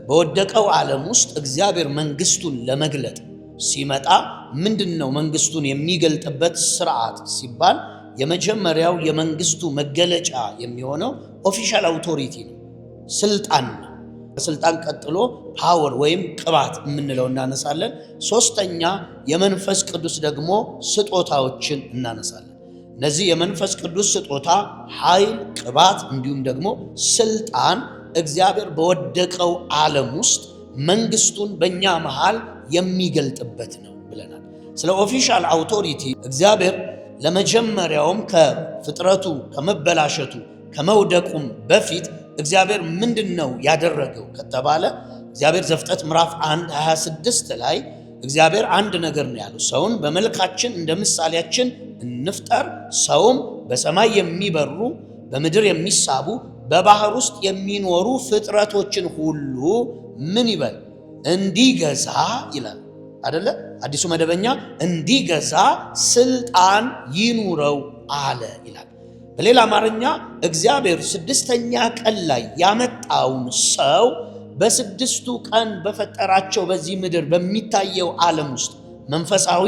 በወደቀው ዓለም ውስጥ እግዚአብሔር መንግስቱን ለመግለጥ ሲመጣ ምንድነው መንግስቱን የሚገልጥበት ስርዓት ሲባል የመጀመሪያው የመንግስቱ መገለጫ የሚሆነው ኦፊሻል አውቶሪቲ ነው፣ ስልጣን ነው። ከስልጣን ቀጥሎ ፓወር ወይም ቅባት የምንለው እናነሳለን። ሶስተኛ የመንፈስ ቅዱስ ደግሞ ስጦታዎችን እናነሳለን። እነዚህ የመንፈስ ቅዱስ ስጦታ ኃይል፣ ቅባት እንዲሁም ደግሞ ስልጣን እግዚአብሔር በወደቀው ዓለም ውስጥ መንግስቱን በእኛ መሃል የሚገልጥበት ነው ብለናል። ስለ ኦፊሻል አውቶሪቲ እግዚአብሔር ለመጀመሪያውም ከፍጥረቱ ከመበላሸቱ ከመውደቁም በፊት እግዚአብሔር ምንድነው ያደረገው ከተባለ እግዚአብሔር ዘፍጥረት ምዕራፍ 1:26 ላይ እግዚአብሔር አንድ ነገር ነው ያለው። ሰውን በመልካችን እንደ ምሳሌያችን እንፍጠር፣ ሰውም በሰማይ የሚበሩ በምድር የሚሳቡ በባህር ውስጥ የሚኖሩ ፍጥረቶችን ሁሉ ምን ይበል እንዲገዛ ይላል አይደለ? አዲሱ መደበኛ እንዲገዛ ስልጣን ይኑረው አለ ይላል። በሌላ አማርኛ እግዚአብሔር ስድስተኛ ቀን ላይ ያመጣውን ሰው በስድስቱ ቀን በፈጠራቸው በዚህ ምድር በሚታየው ዓለም ውስጥ መንፈሳዊ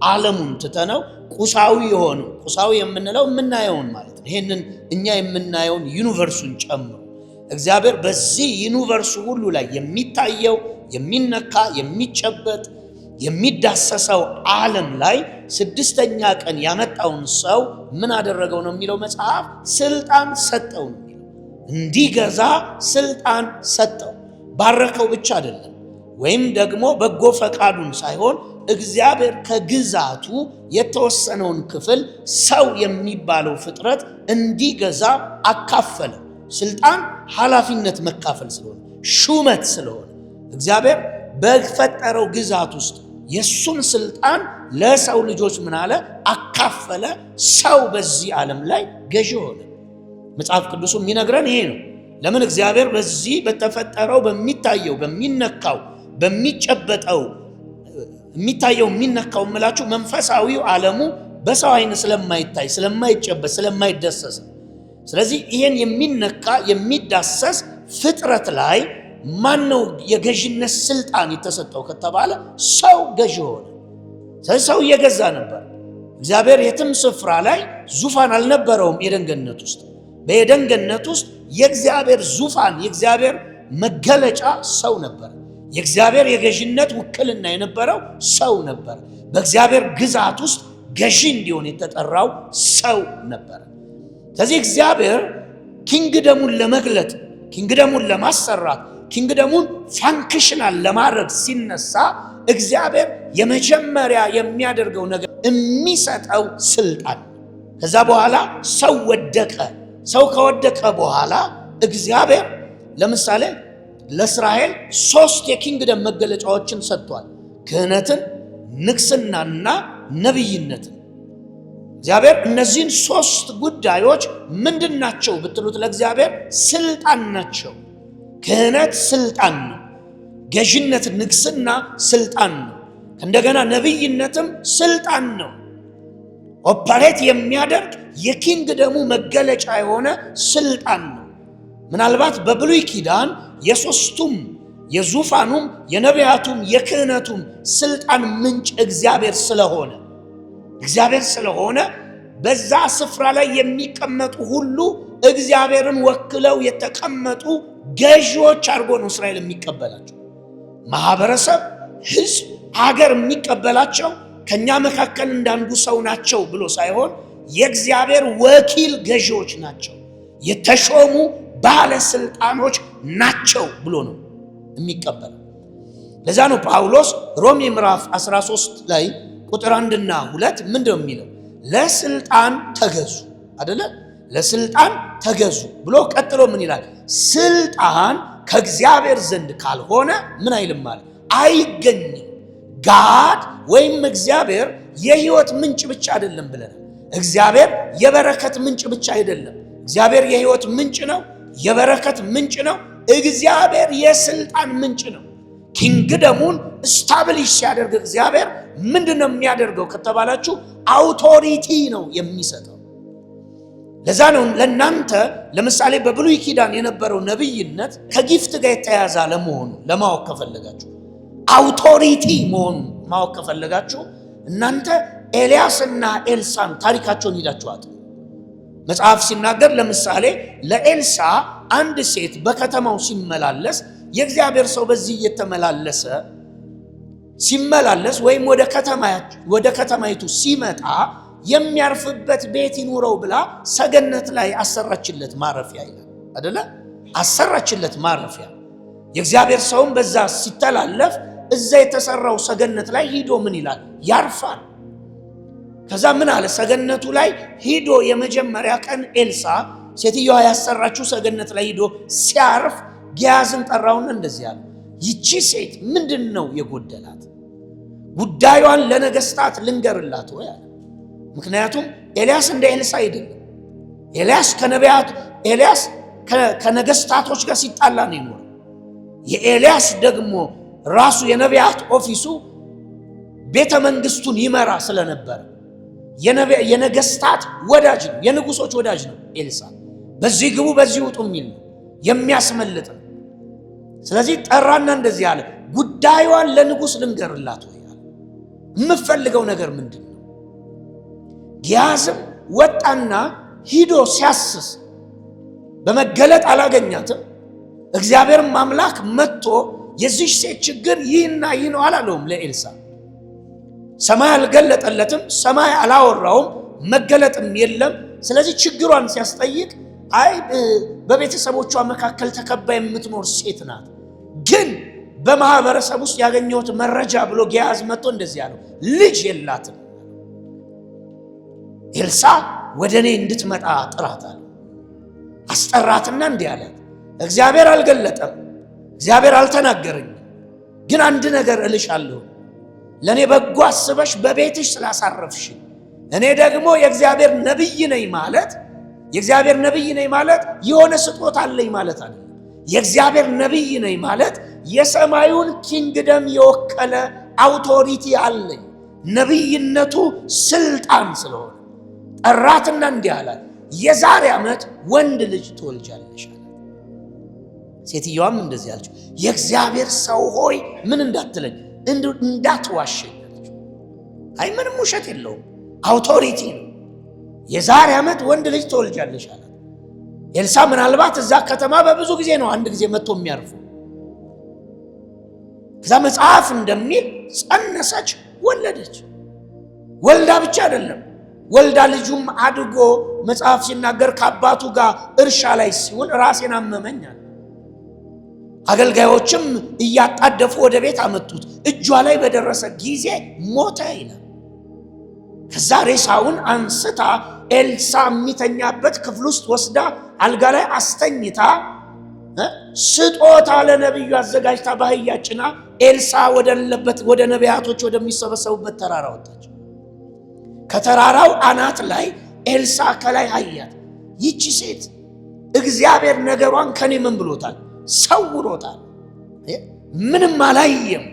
ዓለሙን ትተነው ቁሳዊ የሆነው ቁሳዊ የምንለው የምናየውን ማለት ነው። ይሄንን እኛ የምናየውን ዩኒቨርሱን ጨምሮ እግዚአብሔር በዚህ ዩኒቨርሱ ሁሉ ላይ የሚታየው የሚነካ የሚጨበጥ የሚዳሰሰው ዓለም ላይ ስድስተኛ ቀን ያመጣውን ሰው ምን አደረገው ነው የሚለው መጽሐፍ? ስልጣን ሰጠው ነው የሚለው። እንዲገዛ ስልጣን ሰጠው። ባረከው ብቻ አይደለም፣ ወይም ደግሞ በጎ ፈቃዱን ሳይሆን እግዚአብሔር ከግዛቱ የተወሰነውን ክፍል ሰው የሚባለው ፍጥረት እንዲገዛ አካፈለ። ስልጣን ኃላፊነት መካፈል ስለሆነ ሹመት ስለሆነ እግዚአብሔር በፈጠረው ግዛት ውስጥ የሱን ስልጣን ለሰው ልጆች ምን አለ? አካፈለ። ሰው በዚህ ዓለም ላይ ገዢ ሆነ። መጽሐፍ ቅዱሱ የሚነግረን ይሄ ነው። ለምን? እግዚአብሔር በዚህ በተፈጠረው በሚታየው በሚነካው በሚጨበጠው የሚታየው የሚነካው ምላችሁ መንፈሳዊው ዓለሙ በሰው አይን ስለማይታይ ስለማይጨበጥ ስለማይደሰስ፣ ስለዚህ ይሄን የሚነካ የሚዳሰስ ፍጥረት ላይ ማነው የገዥነት ስልጣን የተሰጠው ከተባለ ሰው ገዢ ሆነ። ስለዚህ ሰው እየገዛ ነበር። እግዚአብሔር የትም ስፍራ ላይ ዙፋን አልነበረውም። የኤደን ገነት ውስጥ በኤደን ገነት ውስጥ የእግዚአብሔር ዙፋን የእግዚአብሔር መገለጫ ሰው ነበር። የእግዚአብሔር የገዥነት ውክልና የነበረው ሰው ነበር። በእግዚአብሔር ግዛት ውስጥ ገዢ እንዲሆን የተጠራው ሰው ነበር። ስለዚህ እግዚአብሔር ኪንግደሙን ለመግለጥ ኪንግደሙን ለማሰራት ኪንግደሙን ፋንክሽናል ለማድረግ ሲነሳ እግዚአብሔር የመጀመሪያ የሚያደርገው ነገር የሚሰጠው ስልጣን። ከዛ በኋላ ሰው ወደቀ። ሰው ከወደቀ በኋላ እግዚአብሔር ለምሳሌ ለእስራኤል 3 የኪንግደም መገለጫዎችን ሰጥቷል። ክህነትን፣ ንግስናና ነብይነትን። እግዚአብሔር እነዚህን 3 ጉዳዮች ምንድን ናቸው ብትሉት ለእግዚአብሔር ስልጣን ናቸው። ክህነት ስልጣን ነው። ገዥነት ንግስና ስልጣን ነው። እንደገና ነብይነትም ስልጣን ነው። ኦፐሬት የሚያደርግ የኪንግደሙ መገለጫ የሆነ ስልጣን ነው። ምናልባት በብሉይ ኪዳን የሶስቱም የዙፋኑም የነቢያቱም የክህነቱም ስልጣን ምንጭ እግዚአብሔር ስለሆነ በዛ ስፍራ ላይ የሚቀመጡ ሁሉ እግዚአብሔርን ወክለው የተቀመጡ ገዢዎች አድርጎ ነው እስራኤል የሚቀበላቸው። ማህበረሰብ፣ ህዝብ፣ ሀገር የሚቀበላቸው ከኛ መካከል እንዳንዱ ሰው ናቸው ብሎ ሳይሆን የእግዚአብሔር ወኪል ገዢዎች ናቸው፣ የተሾሙ ባለስልጣኖች ናቸው ብሎ ነው የሚቀበለው። ለዛ ነው ጳውሎስ ሮሜ ምዕራፍ 13 ላይ ቁጥር 1 እና 2 ምንድነው የሚለው? ለስልጣን ተገዙ አይደለ? ለስልጣን ተገዙ ብሎ ቀጥሎ ምን ይላል? ስልጣን ከእግዚአብሔር ዘንድ ካልሆነ ምን አይልም ማለት አይገኝም። ጋድ ወይም እግዚአብሔር የህይወት ምንጭ ብቻ አይደለም ብለናል። እግዚአብሔር የበረከት ምንጭ ብቻ አይደለም። እግዚአብሔር የህይወት ምንጭ ነው፣ የበረከት ምንጭ ነው። እግዚአብሔር የስልጣን ምንጭ ነው። ኪንግደሙን ስታብሊሽ ሲያደርግ እግዚአብሔር ምንድነው የሚያደርገው ከተባላችሁ አውቶሪቲ ነው የሚሰጠው። ለዛ ነው ለናንተ ለምሳሌ በብሉይ ኪዳን የነበረው ነብይነት ከጊፍት ጋር የተያያዘ ለመሆኑ ለማወቅ ከፈለጋችሁ አውቶሪቲ መሆኑ ማወቅ ከፈለጋችሁ እናንተ ኤልያስና ኤልሳን ታሪካቸውን ሄዳችኋት መጽሐፍ ሲናገር ለምሳሌ ለኤልሳ አንድ ሴት በከተማው ሲመላለስ የእግዚአብሔር ሰው በዚህ እየተመላለሰ ሲመላለስ ወይም ወደ ከተማይቱ ሲመጣ የሚያርፍበት ቤት ይኑረው ብላ ሰገነት ላይ አሰራችለት ማረፊያ ይላል አይደለ? አሰራችለት ማረፊያ። የእግዚአብሔር ሰውም በዛ ሲተላለፍ እዛ የተሰራው ሰገነት ላይ ሂዶ ምን ይላል? ያርፋል። ከዛ ምን አለ? ሰገነቱ ላይ ሂዶ የመጀመሪያ ቀን ኤልሳ ሴትዮዋ ያሰራችው ሰገነት ላይ ሂዶ ሲያርፍ ጊያዝን ጠራውና እንደዚህ አለ፣ ይቺ ሴት ምንድነው የጎደላት? ጉዳዩን ለነገስታት ልንገርላት ወይ አለ። ምክንያቱም ኤልያስ እንደ ኤልሳ አይደለም። ኤልያስ ከነገስታቶች ጋር ሲጣላ ነው የኖረው። የኤልያስ ደግሞ ራሱ የነቢያት ኦፊሱ ቤተ መንግስቱን ይመራ ስለነበረ የነገስታት ወዳጅ ነው፣ የንጉሶች ወዳጅ ነው ኤልሳ። በዚህ ግቡ በዚህ ውጡ የሚል ነው፣ የሚያስመልጥ ነው። ስለዚህ ጠራና እንደዚህ አለ፣ ጉዳዩን ለንጉስ ልንገርላት ወይ አለ። የምፈልገው ነገር ምንድነው? ጊያዝም ወጣና ሂዶ ሲያስስ በመገለጥ አላገኛትም። እግዚአብሔርም አምላክ መጥቶ የዚህ ሴት ችግር ይህና ይህ ነው አላለውም ለኤልሳ። ሰማይ አልገለጠለትም፣ ሰማይ አላወራውም፣ መገለጥም የለም። ስለዚህ ችግሯን ሲያስጠይቅ አይ በቤተሰቦቿ መካከል ተከባ የምትኖር ሴት ናት፣ ግን በማህበረሰብ ውስጥ ያገኘሁት መረጃ ብሎ ጊያዝ መጥቶ እንደዚህ ያለው ልጅ የላትም። ኤልሳ ወደ እኔ እንድትመጣ ጥራት አለ። አስጠራትና እንዲህ አላት፣ እግዚአብሔር አልገለጠም፣ እግዚአብሔር አልተናገረኝም፣ ግን አንድ ነገር እልሻለሁ። ለእኔ በጎ አስበሽ በቤትሽ ስላሳረፍሽ እኔ ደግሞ የእግዚአብሔር ነብይ ነኝ ማለት የሆነ ስጦታ አለኝ ማለት አይደለም። የእግዚአብሔር ነብይ ነኝ ማለት የሰማዩን ኪንግደም የወከለ አውቶሪቲ አለኝ። ነብይነቱ ስልጣን ስለሆነ ጠራትና እንዲህ አላት፣ የዛሬ ዓመት ወንድ ልጅ ትወልጃለሽ አላት። ሴትዮዋም እንደዚህ አለች፣ የእግዚአብሔር ሰው ሆይ ምን እንዳትለኝ እንዳትዋሸኝ አለች። አይ ምንም ውሸት የለውም፣ አውቶሪቲ ነው። የዛሬ ዓመት ወንድ ልጅ ትወልጃለሽ አላት። ኤልሳ ምናልባት እዛ ከተማ በብዙ ጊዜ ነው አንድ ጊዜ መጥቶ የሚያርፉ። ከዛ መጽሐፍ እንደሚል ጸነሰች፣ ወለደች። ወልዳ ብቻ አይደለም ወልዳ ልጁም አድጎ መጽሐፍ ሲናገር ከአባቱ ጋር እርሻ ላይ ሲውል ራሴን አመመኛል። አገልጋዮችም እያጣደፉ ወደ ቤት አመጡት። እጇ ላይ በደረሰ ጊዜ ሞተ ይላል። ከዛ ሬሳውን አንስታ ኤልሳ የሚተኛበት ክፍል ውስጥ ወስዳ አልጋ ላይ አስተኝታ ስጦታ ለነብዩ አዘጋጅታ በአህያ ጭና ኤልሳ ወደ ነቢያቶች ወደሚሰበሰቡበት ተራራ ወጣች። ከተራራው አናት ላይ ኤልሳ ከላይ አያት። ይቺ ሴት እግዚአብሔር ነገሯን ከኔ ምን ብሎታል? ሰውሮታል። ምንም አላየም፣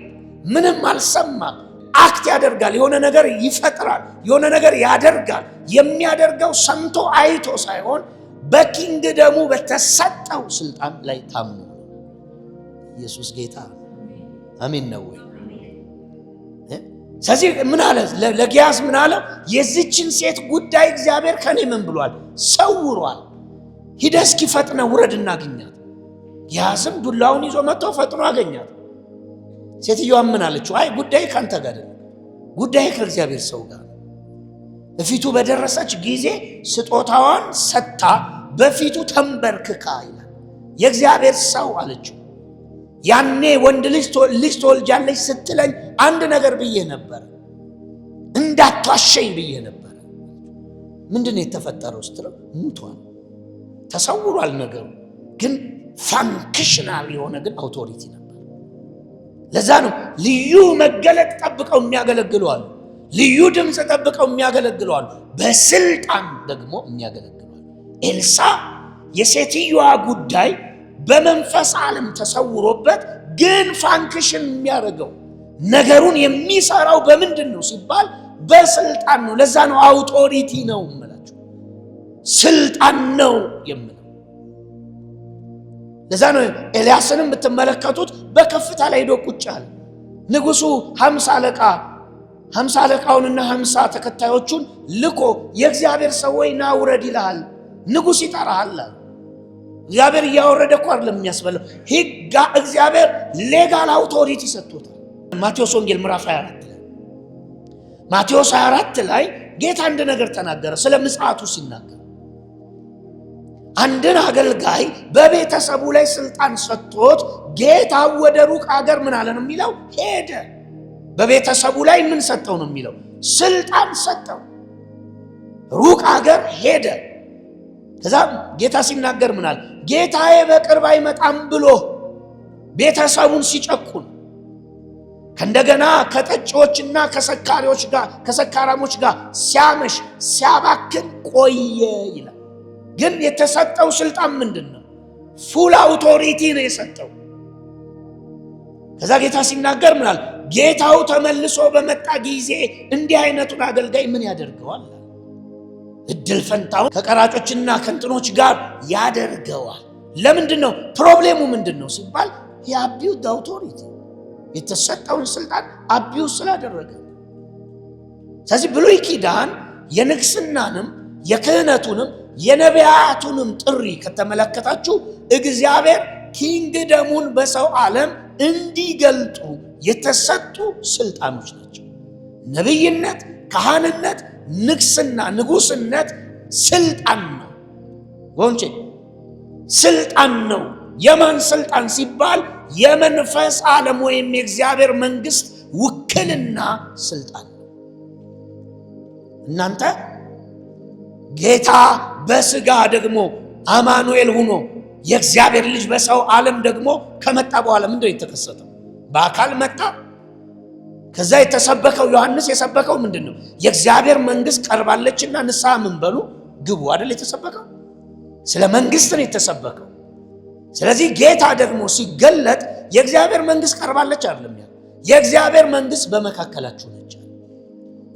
ምንም አልሰማም። አክት ያደርጋል፣ የሆነ ነገር ይፈጥራል፣ የሆነ ነገር ያደርጋል። የሚያደርገው ሰምቶ አይቶ ሳይሆን በኪንግደሙ በተሰጠው ስልጣን ላይ ታምኖ። ኢየሱስ ጌታ አሜን ነው ወይ? ስለዚህ ምን አለ ለጊያዝ? ምን አለ? የዚችን ሴት ጉዳይ እግዚአብሔር ከኔ ምን ብሏል? ሰውሯል። ሂደህ እስኪ ፈጥነህ ውረድ እናገኛት። ጊያዝም ዱላውን ይዞ መጥቶ ፈጥኖ አገኛት። ሴትዮዋ ምን አለችው? አይ ጉዳይ ካንተ ጋር አይደለም፣ ጉዳይ ከእግዚአብሔር ሰው ጋር። በፊቱ በደረሰች ጊዜ ስጦታዋን ሰጥታ በፊቱ ተንበርክካ ይላል። የእግዚአብሔር ሰው አለችው፣ ያኔ ወንድ ልጅ ትወልጃለች ስትለኝ አንድ ነገር ብዬ ነበር፣ እንዳትዋሸኝ ብዬ ነበር። ምንድነው የተፈጠረው ስትለው ሙቷል፣ ተሰውሯል ነገሩ፣ ግን ፋንክሽናል የሆነ ግን አውቶሪቲ ነበር። ለዛ ነው ልዩ መገለጥ ጠብቀው የሚያገለግሉ አሉ፣ ልዩ ድምፅ ጠብቀው የሚያገለግሉ አሉ፣ በስልጣን ደግሞ የሚያገለግሉ አሉ። ኤልሳ የሴትዮዋ ጉዳይ በመንፈስ ዓለም ተሰውሮበት ግን ፋንክሽን የሚያደርገው ነገሩን የሚሰራው በምንድን ነው ሲባል በስልጣን ነው። ለዛ ነው አውቶሪቲ ነው የምላችሁ፣ ስልጣን ነው የምለው። ለዛ ነው ኤልያስንም ብትመለከቱት በከፍታ ላይ ሄዶ ቁጭ አለ። ንጉሱ 50 አለቃውንና 50 ተከታዮቹን ልኮ የእግዚአብሔር ሰው ወይ ና ውረድ ይልሃል፣ ንጉስ ይጠራሃል። እግዚአብሔር እያወረደ እኮ አይደለም የሚያስበለው፣ ሕግ እግዚአብሔር ሌጋል አውቶሪቲ ሰጥቶታል። ማቴዎስ ወንጌል ምዕራፍ 24 ላይ ማቴዎስ 24 ላይ ጌታ አንድ ነገር ተናገረ። ስለ ምጽአቱ ሲናገር አንድን አገልጋይ በቤተሰቡ ላይ ስልጣን ሰጥቶት ጌታ ወደ ሩቅ ሀገር ምን አለ ነው የሚለው? ሄደ። በቤተሰቡ ላይ ምን ሰጠው ነው የሚለው? ስልጣን ሰጠው። ሩቅ ሀገር ሄደ። ከዛ ጌታ ሲናገር ምን አለ? ጌታዬ በቅርብ አይመጣም ብሎ ቤተሰቡን ሲጨቁን ከእንደገና ከጠጪዎችና ከሰካራሞች ጋር ሲያመሽ ሲያባክን ቆየ ይላል። ግን የተሰጠው ስልጣን ምንድን ነው? ፉል አውቶሪቲ ነው የሰጠው። ከዛ ጌታ ሲናገር ምን አለ? ጌታው ተመልሶ በመጣ ጊዜ እንዲህ አይነቱን አገልጋይ ምን ያደርገዋል? እድል ፈንታውን ከቀራጮችና ከእንትኖች ጋር ያደርገዋል። ለምንድን ነው? ፕሮብሌሙ ምንድን ነው ሲባል የአቢዩዝ አውቶሪቲ የተሰጠውን ስልጣን አቢዩዝ ስላደረገ። ስለዚህ ብሉይ ኪዳን የንግስናንም የክህነቱንም የነቢያቱንም ጥሪ ከተመለከታችሁ እግዚአብሔር ኪንግደሙን በሰው ዓለም እንዲገልጡ የተሰጡ ስልጣኖች ናቸው። ነቢይነት፣ ካህንነት፣ ንግስና፣ ንጉስነት ስልጣን ነው። ወንጀ ስልጣን ነው። የማን ስልጣን ሲባል የመንፈስ ዓለም ወይም የእግዚአብሔር መንግስት ውክልና ስልጣን ነው። እናንተ ጌታ በስጋ ደግሞ አማኑኤል ሆኖ የእግዚአብሔር ልጅ በሰው ዓለም ደግሞ ከመጣ በኋላ ምንድነው የተከሰተው? በአካል መጣ። ከዛ የተሰበከው ዮሐንስ የሰበከው ምንድነው? የእግዚአብሔር መንግስት ቀርባለችና ንስሐ ምን በሉ ግቡ አይደል የተሰበከው? ስለ መንግስት ነው የተሰበከው። ስለዚህ ጌታ ደግሞ ሲገለጥ የእግዚአብሔር መንግስት ቀርባለች አይደለም ያለው፣ የእግዚአብሔር መንግስት በመካከላችሁ ነች።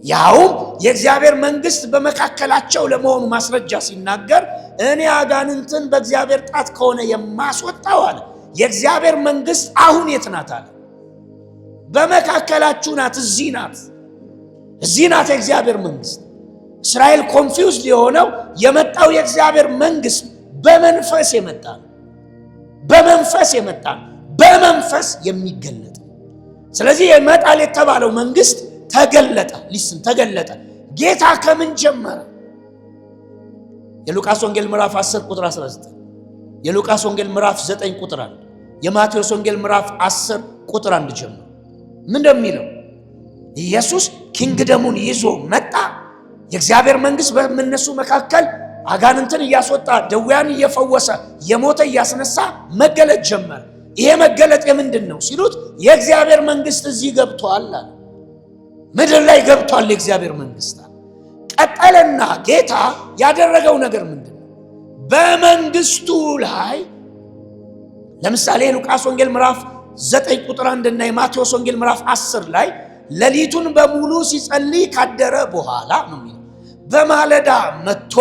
ያውም የእግዚአብሔር መንግስት በመካከላቸው ለመሆኑ ማስረጃ ሲናገር እኔ አጋንንትን በእግዚአብሔር ጣት ከሆነ የማስወጣው አለ። የእግዚአብሔር መንግስት አሁን የት ናት አለ? በመካከላችሁ ናት። እዚህ ናት። እዚህ ናት የእግዚአብሔር መንግስት። እስራኤል ኮንፊውዝድ የሆነው የመጣው የእግዚአብሔር መንግስት በመንፈስ የመጣ ነው። በመንፈስ የመጣ ነው። በመንፈስ የሚገለጥ። ስለዚህ የመጣል የተባለው መንግስት ተገለጠ። ሊስን ተገለጠ። ጌታ ከምን ጀመረ? የሉቃስ ወንጌል ምዕራፍ 10 ቁጥር 19፣ የሉቃስ ወንጌል ምዕራፍ 9 ቁጥር 1፣ የማቴዎስ ወንጌል ምዕራፍ 10 ቁጥር 1 ጀምሮ ምን እንደሚለው ኢየሱስ ኪንግደሙን ይዞ መጣ። የእግዚአብሔር መንግስት በእነሱ መካከል አጋንንትን እያስወጣ ደዌያን እየፈወሰ የሞተ እያስነሳ መገለጥ ጀመረ። ይሄ መገለጥ የምንድን ነው ሲሉት የእግዚአብሔር መንግስት እዚህ ገብቷል አለ። ምድር ላይ ገብቷል የእግዚአብሔር መንግስት። ቀጠለና ጌታ ያደረገው ነገር ምንድን ነው? በመንግስቱ ላይ ለምሳሌ የሉቃስ ወንጌል ምዕራፍ 9 ቁጥር 1 እና የማቴዎስ ወንጌል ምዕራፍ 10 ላይ ሌሊቱን በሙሉ ሲጸልይ ካደረ በኋላ ነው የሚለው በማለዳ መጥቶ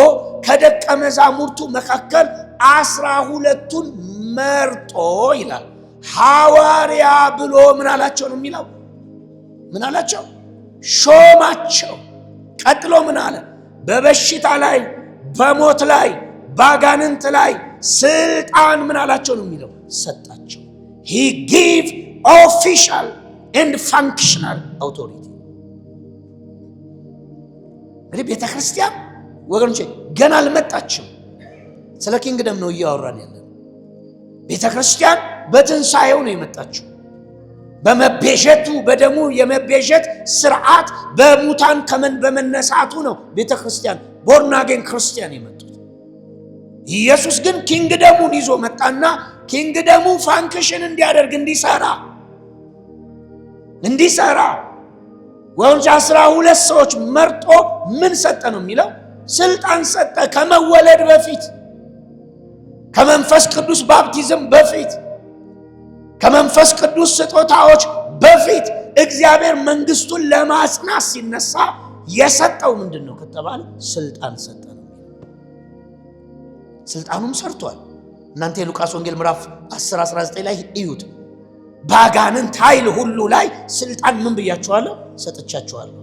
ከደቀ መዛሙርቱ መካከል 12ቱን መርጦ ይላል ሐዋርያ ብሎ ምን አላቸው ነው የሚለው? ምን አላቸው? ሾማቸው። ቀጥሎ ምን አለ? በበሽታ ላይ፣ በሞት ላይ፣ ባጋንንት ላይ ስልጣን ምን አላቸው ነው የሚለው? ሰጣቸው። he gave official and functional authority። እንግዲህ ቤተ ክርስቲያን ወገኖቼ ገና አልመጣችም። ስለ ኪንግደም ነው እያወራን ያለን። ቤተ ክርስቲያን በትንሣኤው ነው የመጣችው። በመቤዠቱ በደሙ የመቤዠት ስርዓት በሙታን በመነሳቱ ነው ቤተ ክርስቲያን ቦርን አጌን ክርስቲያን የመጡት። ኢየሱስ ግን ኪንግደሙን ይዞ መጣና ኪንግደሙ ፋንክሽን እንዲያደርግ እንዲሰራ ወንጀ 12 ሰዎች መርጦ ምን ሰጠ ነው የሚለው? ስልጣን ሰጠ። ከመወለድ በፊት ከመንፈስ ቅዱስ ባፕቲዝም በፊት ከመንፈስ ቅዱስ ስጦታዎች በፊት እግዚአብሔር መንግስቱን ለማጽናት ሲነሳ የሰጠው ምንድነው ከተባለ ስልጣን ሰጠ ነው። ስልጣኑም ሰርቷል። እናንተ የሉቃስ ወንጌል ምዕራፍ 10:19 ላይ እዩት። ባጋንንት ኃይል ሁሉ ላይ ስልጣን ምን ብያችኋለሁ? ሰጥቻችኋለሁ።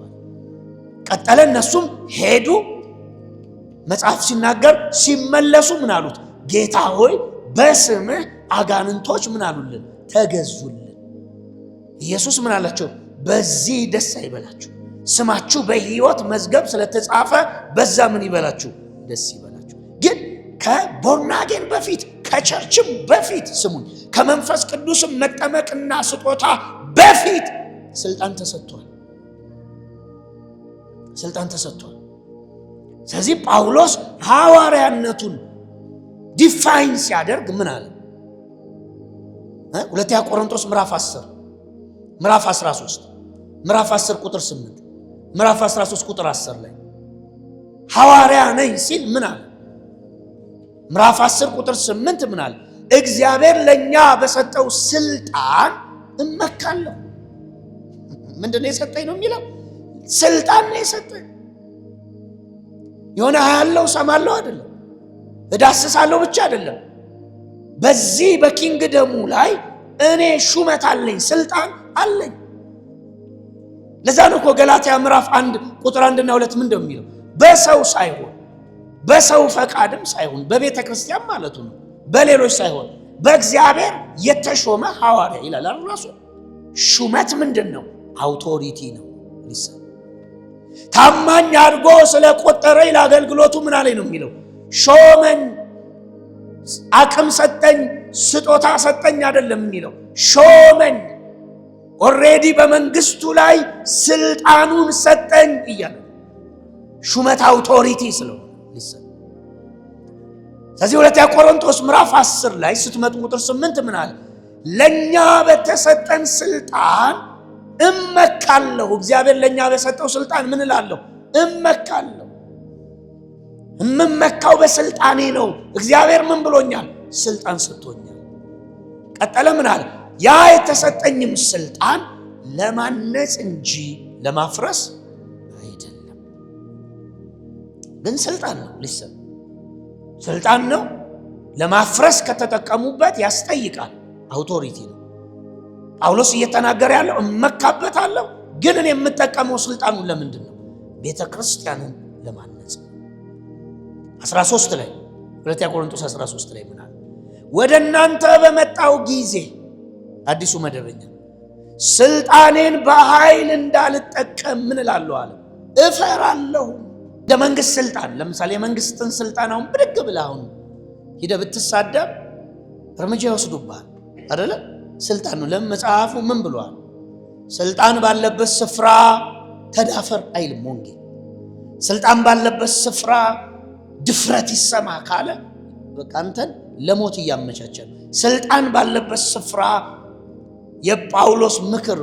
ቀጠለ። እነሱም ሄዱ። መጽሐፍ ሲናገር ሲመለሱ ምን አሉት? ጌታ ሆይ በስምህ አጋንንቶች ምን አሉልን? ተገዙልን። ኢየሱስ ምን አላቸው? በዚህ ደስ አይበላችሁ፣ ስማችሁ በሕይወት መዝገብ ስለተጻፈ በዛ ምን ይበላችሁ? ደስ ይበላችሁ። ግን ከቦርናጌን በፊት ከቸርችም በፊት ስሙኝ፣ ከመንፈስ ቅዱስም መጠመቅና ስጦታ በፊት ስልጣን ተሰጥቷል። ስልጣን ተሰጥቷል። ስለዚህ ጳውሎስ ሐዋርያነቱን ዲፋይን ሲያደርግ ምን አለ? ሁለተኛ ቆሮንቶስ ምዕራፍ 10 ምዕራፍ 13 ምዕራፍ 10 ቁጥር 8 ምዕራፍ 13 ቁጥር 10 ላይ ሐዋርያ ነኝ ሲል ምን አለ? ምዕራፍ 10 ቁጥር 8 ምን አለ? እግዚአብሔር ለኛ በሰጠው ስልጣን እመካለሁ። ምንድነው የሰጠኝ ነው የሚለው? ስልጣን ነው የሰጠኝ። የሆነ ያለው ሰማለው አይደለም፣ እዳስሳለሁ ብቻ አይደለም። በዚህ በኪንግደሙ ላይ እኔ ሹመት አለኝ፣ ስልጣን አለኝ። ለዛ ነው እኮ ገላትያ ምዕራፍ 1 ቁጥር 1 እና 2 ምን እንደሚለው በሰው ሳይሆን በሰው ፈቃድም ሳይሆን በቤተ ክርስቲያን ማለቱ ነው፣ በሌሎች ሳይሆን በእግዚአብሔር የተሾመ ሐዋርያ ይላል ራሱ። ሹመት ምንድነው? አውቶሪቲ ነው። ሊሰጥ ታማኝ አድርጎ ስለቆጠረኝ ለአገልግሎቱ ምን አለኝ ነው የሚለው? ሾመኝ፣ አቅም ሰጠኝ፣ ስጦታ ሰጠኝ አይደለም የሚለው፣ ሾመኝ። ኦሬዲ በመንግስቱ ላይ ስልጣኑን ሰጠኝ እያለ ሹመት አውቶሪቲ ስለሆነ ሊሰጥ። ስለዚህ ሁለተኛ ቆሮንቶስ ምዕራፍ 10 ላይ ስትመጡ ቁጥር 8 ምን አለ? ለኛ በተሰጠን ስልጣን እመካለሁ። እግዚአብሔር ለኛ በሰጠው ስልጣን ምን እላለሁ? እመካለሁ። እምመካው በስልጣኔ ነው። እግዚአብሔር ምን ብሎኛል? ስልጣን ሰጥቶኛል። ቀጠለ ምን አለ? ያ የተሰጠኝም ስልጣን ለማነጽ እንጂ ለማፍረስ አይደለም። ግን ስልጣን ነው ሊሰጥ፣ ስልጣን ነው። ለማፍረስ ከተጠቀሙበት ያስጠይቃል። አውቶሪቲ ነው። ጳውሎስ እየተናገረ ያለው እመካበታለሁ፣ ግን እኔ የምጠቀመው ስልጣኑን ለምንድን ነው? ቤተ ክርስቲያንን ለማነጽ። 13 ላይ ሁለተኛ ቆሮንቶስ 13 ላይ ምን አለ? ወደ እናንተ በመጣው ጊዜ አዲሱ መደበኛ ስልጣኔን በኃይል እንዳልጠቀም ምን እላለሁ አለ? እፈራለሁ። እንደ መንግስት ስልጣን፣ ለምሳሌ የመንግስትን ስልጣን አሁን ብድግ ብለህ አሁን ሂደህ ብትሳደብ እርምጃ ይወስዱብሃል አይደለ? ስልጣን ነው። ለምን መጽሐፉ ምን ብሏል? ስልጣን ባለበት ስፍራ ተዳፈር አይልም ወንጌል። ስልጣን ባለበት ስፍራ ድፍረት ይሰማ ካለ በቃ አንተን ለሞት እያመቻቸ ነው። ስልጣን ባለበት ስፍራ የጳውሎስ ምክር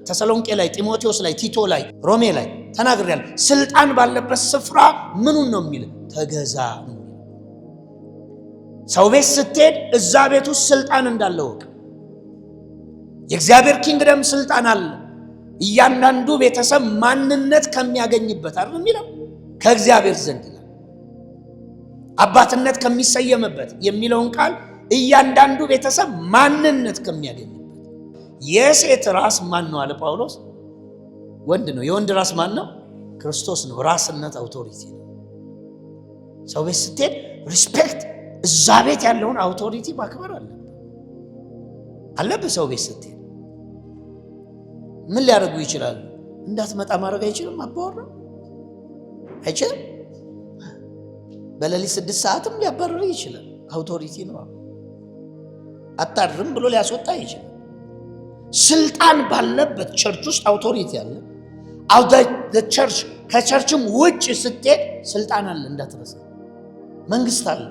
ተሰሎንቄ ላይ፣ ጢሞቴዎስ ላይ፣ ቲቶ ላይ፣ ሮሜ ላይ ተናግሬያለሁ። ስልጣን ባለበት ስፍራ ምኑን ነው የሚል? ተገዛ ነው። ሰው ቤት ስትሄድ እዛ ቤት ውስጥ ስልጣን እንዳለ ወቅ። የእግዚአብሔር ኪንግደም ስልጣን አለ። እያንዳንዱ ቤተሰብ ማንነት ከሚያገኝበት አይደል የሚለው? ከእግዚአብሔር ዘንድ ይላል። አባትነት ከሚሰየምበት የሚለውን ቃል እያንዳንዱ ቤተሰብ ማንነት ከሚያገኝበት። የሴት ራስ ማን ነው አለ ጳውሎስ? ወንድ ነው። የወንድ ራስ ማን ነው? ክርስቶስ ነው። ራስነት አውቶሪቲ ነው። ሰው ቤት ስትሄድ ሪስፔክት፣ እዛ ቤት ያለውን አውቶሪቲ ማክበር አለብህ። ሰው ቤት ስትሄድ ምን ሊያደርጉ ይችላሉ? እንዳትመጣ ማድረግ አይችልም። አባወራ አይችልም። በሌሊት 6 ሰዓትም ሊያባርር ይችላል። አውቶሪቲ ነው። አታድርም ብሎ ሊያስወጣ ይችላል። ስልጣን ባለበት ቸርች ውስጥ አውቶሪቲ አለ። ቸርች ከቸርችም ውጭ ስትሄድ ስልጣን አለ እንዳትረሳ። መንግስት አለ።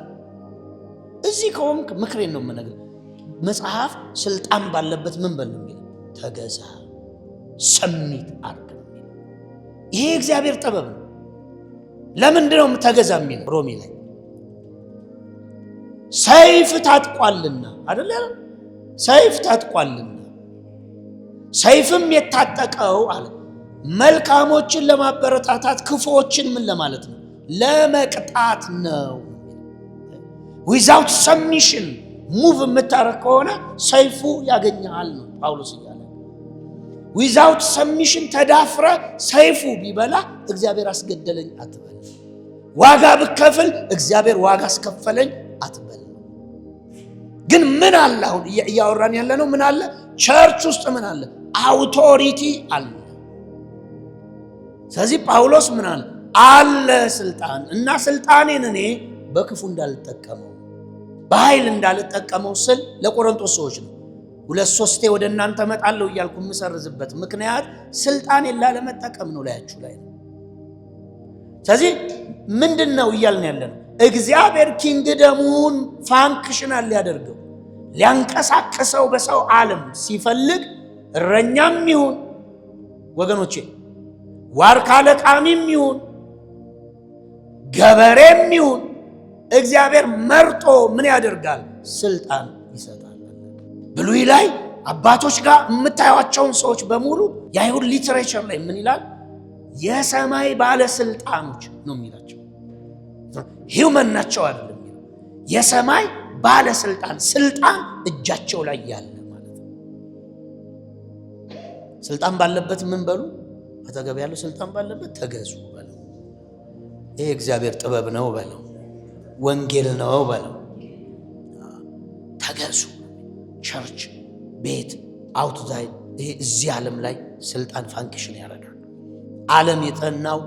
እዚህ ከሆንክ ምክሬን ነው የምነግርህ። መጽሐፍ ስልጣን ባለበት ምን በል ነው? ተገዛ፣ ሰሚት አድርግ ነው። ይሄ እግዚአብሔር ጥበብ ነው። ለምንድን ነው ተገዛ የሚል? ሮሜ ላይ ሰይፍ ታጥቋልና አይደል? ሰይፍ ታጥቋልና ሰይፍም የታጠቀው አለ መልካሞችን ለማበረታታት ክፉዎችን ምን ለማለት ነው? ለመቅጣት ነው። ዊዛውት ሰብሚሽን ሙቭ የምታረግ ከሆነ ሰይፉ ያገኛል ነው ጳውሎስ እያለ። ዊዛውት ሰብሚሽን ተዳፍረ ሰይፉ ቢበላ እግዚአብሔር አስገደለኝ አትበል። ዋጋ ብከፍል እግዚአብሔር ዋጋ አስከፈለኝ አትበል። ግን ምን አለ? አሁን እያወራን ያለ ነው ምን አለ? ቸርች ውስጥ ምን አለ? አውቶሪቲ አለ። ስለዚህ ጳውሎስ ምን አለ ስልጣን እና ስልጣኔን እኔ በክፉ እንዳልጠቀመው በኃይል እንዳልጠቀመው ስል ለቆሮንቶስ ሰዎች ነው 2-3 ወደ እናንተ መጣለሁ እያልኩ የምሰርዝበት ምክንያት ስልጣኔን ላለመጠቀም ነው ላያችሁ ላይ ነው። ስለዚህ ምንድነው እያልን ያለነው? እግዚአብሔር ኪንግደሙን ፋንክሽናል ሊያደርገው ሊያንቀሳቅሰው በሰው ዓለም ሲፈልግ እረኛም ይሁን ወገኖቼ ዋርካ ለቃሚም ይሁን ገበሬም ይሁን እግዚአብሔር መርጦ ምን ያደርጋል? ስልጣን ይሰጣል። ብሉይ ላይ አባቶች ጋር የምታዩዋቸውን ሰዎች በሙሉ የአይሁድ ሊትሬቸር ላይ ምን ይላል? የሰማይ ባለስልጣኖች ነው የሚላቸው። ሂውመን ናቸው አይደለም። የሰማይ ባለስልጣን፣ ስልጣን እጃቸው ላይ ያለ ማለት ነው። ስልጣን ባለበት ምን በሉ? አጠገብ ያለው ስልጣን ባለበት ተገዙ በለው። ይሄ እግዚአብሔር ጥበብ ነው በለው። ወንጌል ነው በለው። ተገዙ። ቸርች፣ ቤት፣ አውትሳይድ ይሄ እዚህ ዓለም ላይ ስልጣን ፋንክሽን ያደርጋል። ዓለም የጠናው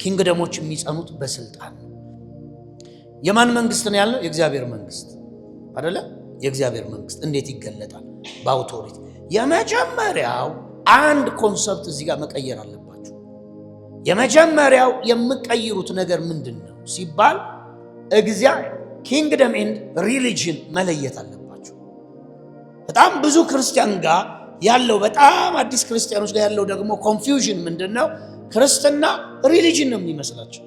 ኪንግደሞች የሚጸኑት በስልጣን ነው። የማን መንግስት ነው ያለው? የእግዚአብሔር መንግስት አይደለ? የእግዚአብሔር መንግስት እንዴት ይገለጣል? በአውቶሪቲ። የመጀመሪያው አንድ ኮንሰፕት እዚህ ጋር መቀየር አለባችሁ። የመጀመሪያው የምትቀይሩት ነገር ምንድን ነው ሲባል ኪንግደም ኤንድ ሪሊጅን መለየት አለባችሁ። በጣም ብዙ ክርስቲያን ጋር ያለው በጣም አዲስ ክርስቲያኖች ጋር ያለው ደግሞ ኮንፊውዥን ምንድን ነው? ክርስትና ሪሊጅን ነው የሚመስላቸው።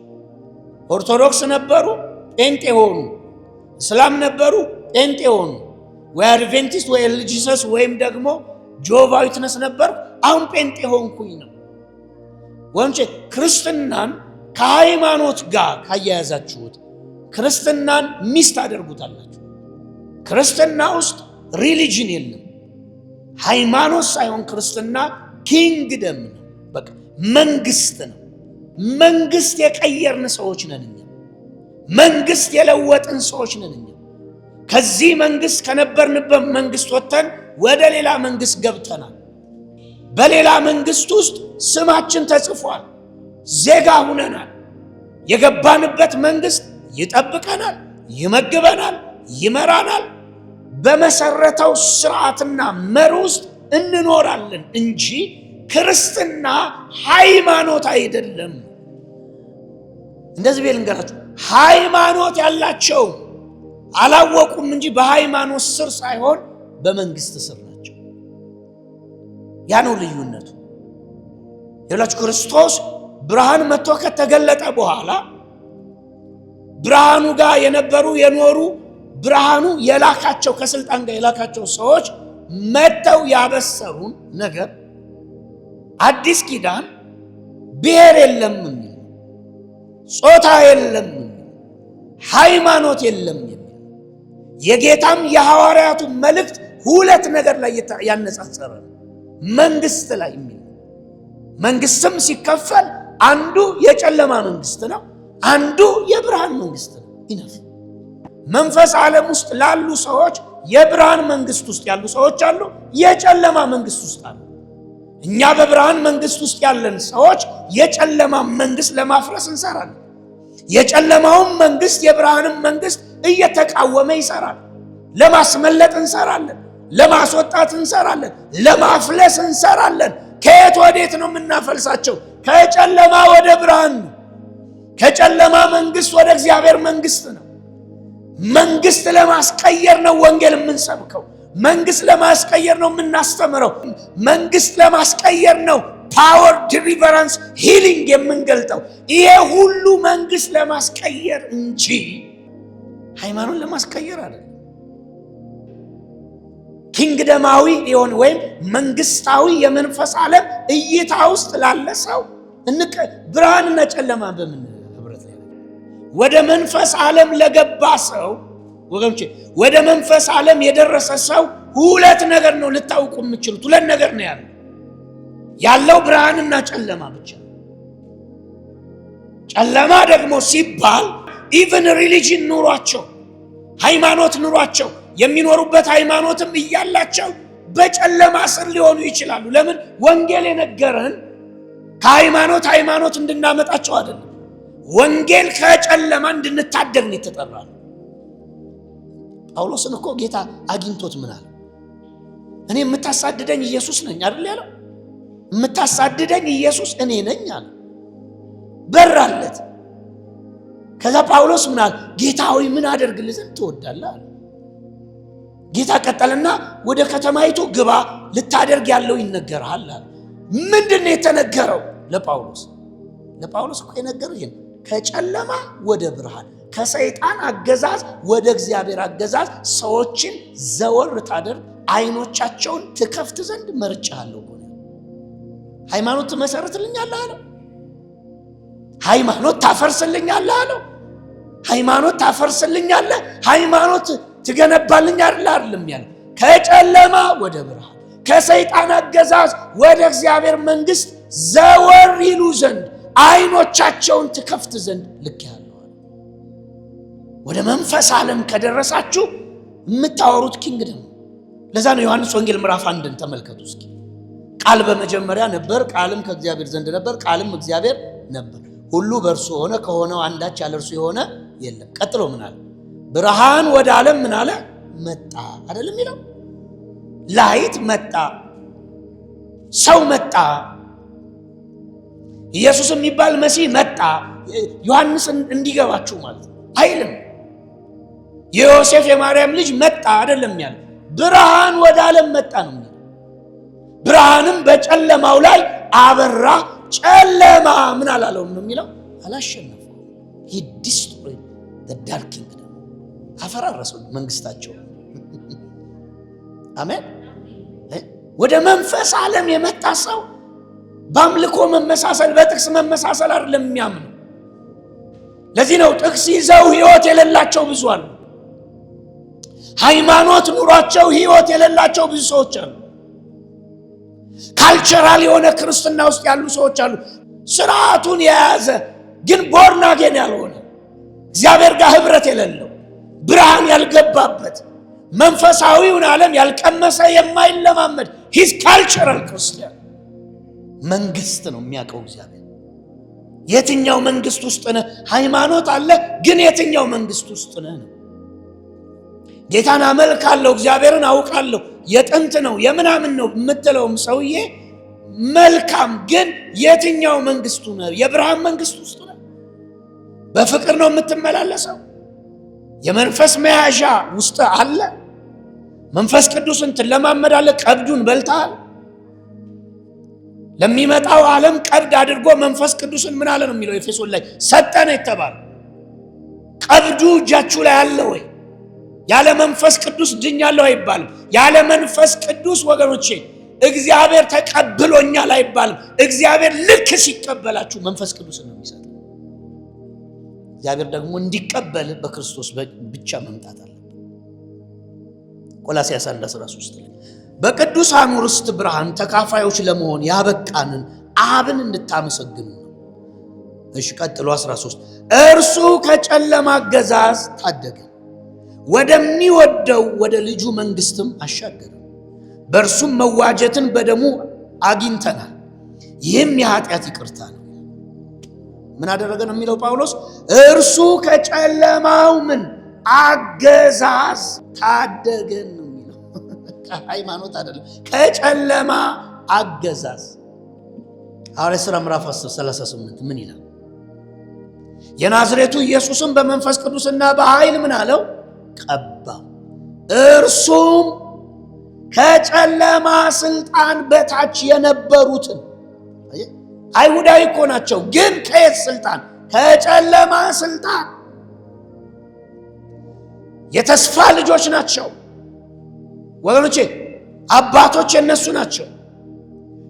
ኦርቶዶክስ ነበሩ ጴንጤ ሆኑ፣ እስላም ነበሩ ጴንጤ ሆኑ፣ ወይ አድቬንቲስት ወይ ኤልጂሰስ ወይም ደግሞ ጆቫ ዊትነስ ነበር አሁን ጴንጤ ሆንኩኝ ነው። ወንጀ ክርስትናን ከሃይማኖት ጋር ካያያዛችሁት ክርስትናን ሚስት አደርጉታላችሁ። ክርስትና ውስጥ ሪሊጅን የለም። ሃይማኖት ሳይሆን ክርስትና ኪንግደም ነው። በቃ መንግስት ነው። መንግስት የቀየርን ሰዎች ነን እኛ። መንግስት የለወጥን ሰዎች ነን እኛ። ከዚህ መንግስት ከነበርንበት መንግስት ወጥተን ወደ ሌላ መንግስት ገብተናል። በሌላ መንግስት ውስጥ ስማችን ተጽፏል። ዜጋ ሁነናል። የገባንበት መንግስት ይጠብቀናል፣ ይመግበናል፣ ይመራናል። በመሰረተው ስርዓትና መር ውስጥ እንኖራለን እንጂ ክርስትና ሃይማኖት አይደለም። እንደዚህ ቤል እንገራችሁ፣ ሃይማኖት ያላቸው አላወቁም እንጂ በሃይማኖት ስር ሳይሆን በመንግስት ስር ናቸው። ያ ነው ልዩነቱ። የላችሁ ክርስቶስ ብርሃን መጥቶ ከተገለጠ በኋላ ብርሃኑ ጋር የነበሩ የኖሩ ብርሃኑ የላካቸው ከስልጣን ጋር የላካቸው ሰዎች መጥተው ያበሰሩን ነገር አዲስ ኪዳን ብሔር የለም የሚል፣ ጾታ የለም የሚል፣ ሃይማኖት የለም የሚል፣ የጌታም የሐዋርያቱ መልእክት ሁለት ነገር ላይ ያነጻጸረ መንግስት ላይ የሚል። መንግስትም ሲከፈል አንዱ የጨለማ መንግስት ነው፣ አንዱ የብርሃን መንግስት ነው። ኢነፍ መንፈስ ዓለም ውስጥ ላሉ ሰዎች የብርሃን መንግስት ውስጥ ያሉ ሰዎች አሉ፣ የጨለማ መንግስት ውስጥ አሉ። እኛ በብርሃን መንግስት ውስጥ ያለን ሰዎች የጨለማ መንግስት ለማፍረስ እንሰራለን። የጨለማውን መንግስት የብርሃንን መንግስት እየተቃወመ ይሰራል። ለማስመለጥ እንሰራለን፣ ለማስወጣት እንሰራለን፣ ለማፍለስ እንሰራለን። ከየት ወዴት ነው የምናፈልሳቸው? ከጨለማ ወደ ብርሃን ነው። ከጨለማ መንግስት ወደ እግዚአብሔር መንግስት ነው። መንግስት ለማስቀየር ነው ወንጌል የምንሰብከው። መንግስት ለማስቀየር ነው የምናስተምረው። መንግስት ለማስቀየር ነው ፓወር ዲሊቨራንስ ሂሊንግ የምንገልጠው። ይሄ ሁሉ መንግስት ለማስቀየር እንጂ ሃይማኖት ለማስቀየር አይደለም። ኪንግደማዊ የሆነ ወይም መንግስታዊ የመንፈስ ዓለም እይታ ውስጥ ላለ ሰው ብርሃንና ጨለማ በምን ህብረት ላይ ወደ መንፈስ ዓለም ለገባ ሰው ወገኖቼ ወደ መንፈስ ዓለም የደረሰ ሰው ሁለት ነገር ነው ልታውቁ የምትችሉት። ሁለት ነገር ነው ያለው ብርሃንና ጨለማ ብቻ። ጨለማ ደግሞ ሲባል ኢቭን ሪሊጅን ኑሯቸው ሃይማኖት ኑሯቸው የሚኖሩበት ሃይማኖትም እያላቸው በጨለማ ስር ሊሆኑ ይችላሉ። ለምን? ወንጌል የነገረን ከሃይማኖት እንድናመጣቸው አይደለም። ወንጌል ከጨለማ እንድንታደግ ነው የተጠራው። ጳውሎስን እኮ ጌታ አግኝቶት ምን አለ? እኔ የምታሳድደኝ ኢየሱስ ነኝ አይደል ያለው? የምታሳድደኝ ኢየሱስ እኔ ነኝ አለ። በራለት። ከዛ ጳውሎስ ምን አለ? ጌታ ሆይ ምን አደርግልህ ዘንድ ትወዳለህ አለ። ጌታ ቀጠልና ወደ ከተማይቱ ግባ፣ ልታደርግ ያለው ይነገርሃል አለ። ምንድነው የተነገረው ለጳውሎስ? ለጳውሎስ እኮ የነገረው ይሄን ከጨለማ ወደ ብርሃን፣ ከሰይጣን አገዛዝ ወደ እግዚአብሔር አገዛዝ ሰዎችን ዘወር ታደርግ፣ አይኖቻቸውን ትከፍት ዘንድ መርጫለሁ። ሃይማኖት ትመሰርትልኛለህ አለው። ሃይማኖት ታፈርስልኛለህ አለው። ሃይማኖት ታፈርስልኛለህ፣ ሃይማኖት ትገነባልኛለህ አይደለም ያለው። ከጨለማ ወደ ብርሃን፣ ከሰይጣን አገዛዝ ወደ እግዚአብሔር መንግስት ዘወር ይሉ ዘንድ አይኖቻቸውን ትከፍት ዘንድ ልኬሃለሁ። ወደ መንፈስ ዓለም ከደረሳችሁ የምታወሩት ኪንግደም። ለዛ ነው ዮሐንስ ወንጌል ምዕራፍ 1ን ተመልከቱ እስኪ። ቃል በመጀመሪያ ነበር፣ ቃልም ከእግዚአብሔር ዘንድ ነበር፣ ቃልም እግዚአብሔር ነበር። ሁሉ በእርሱ ሆነ፣ ከሆነው አንዳች ያለ እርሱ የሆነ የለም። ቀጥሎ ምን አለ? ብርሃን ወደ ዓለም ምን አለ? መጣ አይደለም የሚለው? ላይት መጣ፣ ሰው መጣ፣ ኢየሱስ የሚባል መሲህ መጣ። ዮሐንስ እንዲገባችሁ ማለት ነው አይልም። የዮሴፍ የማርያም ልጅ መጣ አይደለም ያለው። ብርሃን ወደ ዓለም መጣ ነው የሚለው። ብርሃንም በጨለማው ላይ አበራ፣ ጨለማ ምን አላለውም ነው የሚለው? አላሸነፈው። he destroyed the dark kingdom። አፈራረሰው መንግስታቸው። አሜን። ወደ መንፈስ ዓለም የመጣ ሰው በአምልኮ መመሳሰል፣ በጥቅስ መመሳሰል አይደለም የሚያምነው። ለዚህ ነው ጥቅስ ይዘው ህይወት የሌላቸው ብዙ አሉ። ሃይማኖት ኑሯቸው ህይወት የሌላቸው ብዙ ሰዎች አሉ። ካልቸራል የሆነ ክርስትና ውስጥ ያሉ ሰዎች አሉ። ስርዓቱን የያዘ ግን ቦርን አጌን ያልሆነ፣ እግዚአብሔር ጋር ህብረት የሌለው፣ ብርሃን ያልገባበት፣ መንፈሳዊውን ዓለም ያልቀመሰ የማይለማመድ ሂዝ ካልቸራል ክርስቲያን። መንግስት ነው የሚያውቀው እግዚአብሔር። የትኛው መንግስት ውስጥ ነህ? ሃይማኖት አለ ግን የትኛው መንግስት ውስጥ ነህ ነው። ጌታን አመልካለሁ፣ እግዚአብሔርን አውቃለሁ፣ የጥንት ነው የምናምን ነው የምትለውም ሰውዬ መልካም፣ ግን የትኛው መንግስቱ ነው? የብርሃን መንግስት ውስጥ ነው? በፍቅር ነው የምትመላለሰው? የመንፈስ መያዣ ውስጥ አለ? መንፈስ ቅዱስን ትለማመዳለህ? ቀብዱን በልተሃል? ለሚመጣው ዓለም ቀብድ አድርጎ መንፈስ ቅዱስን ምን አለ ነው የሚለው ኤፌሶን ላይ? ሰጠነ የተባለ ቀብዱ እጃችሁ ላይ አለ ወይ? ያለ መንፈስ ቅዱስ ድኛለሁ አይባልም። ያለ መንፈስ ቅዱስ ወገኖቼ እግዚአብሔር ተቀብሎኛል አይባልም። እግዚአብሔር ልክ ሲቀበላችሁ መንፈስ ቅዱስን ነው የሚሰጠው። እግዚአብሔር ደግሞ እንዲቀበል በክርስቶስ ብቻ መምጣት አለ። ቆላስይስ 1:13 ላይ በቅዱሳኑ ርስት ብርሃን ተካፋዮች ለመሆን ያበቃንን አብን እንድታመሰግኑ ነው። እሺ ቀጥሎ 13 እርሱ ከጨለማ አገዛዝ ታደገን፣ ወደሚወደው ወደ ልጁ መንግስትም አሻገረን። በእርሱም መዋጀትን በደሙ አግኝተናል፣ ይህም የኃጢአት ይቅርታ ነው። ምን አደረገ ነው የሚለው ጳውሎስ? እርሱ ከጨለማው ምን አገዛዝ ታደገን ነው የሚለው። ከሃይማኖት አይደለም፣ ከጨለማ አገዛዝ። ሐዋርያት ሥራ ምዕራፍ 10:38 ምን ይላል? የናዝሬቱ ኢየሱስን በመንፈስ ቅዱስና በኃይል ምን አለው? ቀባው። እርሱም ከጨለማ ስልጣን በታች የነበሩትን፣ አይሁዳዊ እኮ ናቸው፣ ግን ከየት ስልጣን? ከጨለማ ስልጣን። የተስፋ ልጆች ናቸው። ወገኖቼ አባቶች የነሱ ናቸው።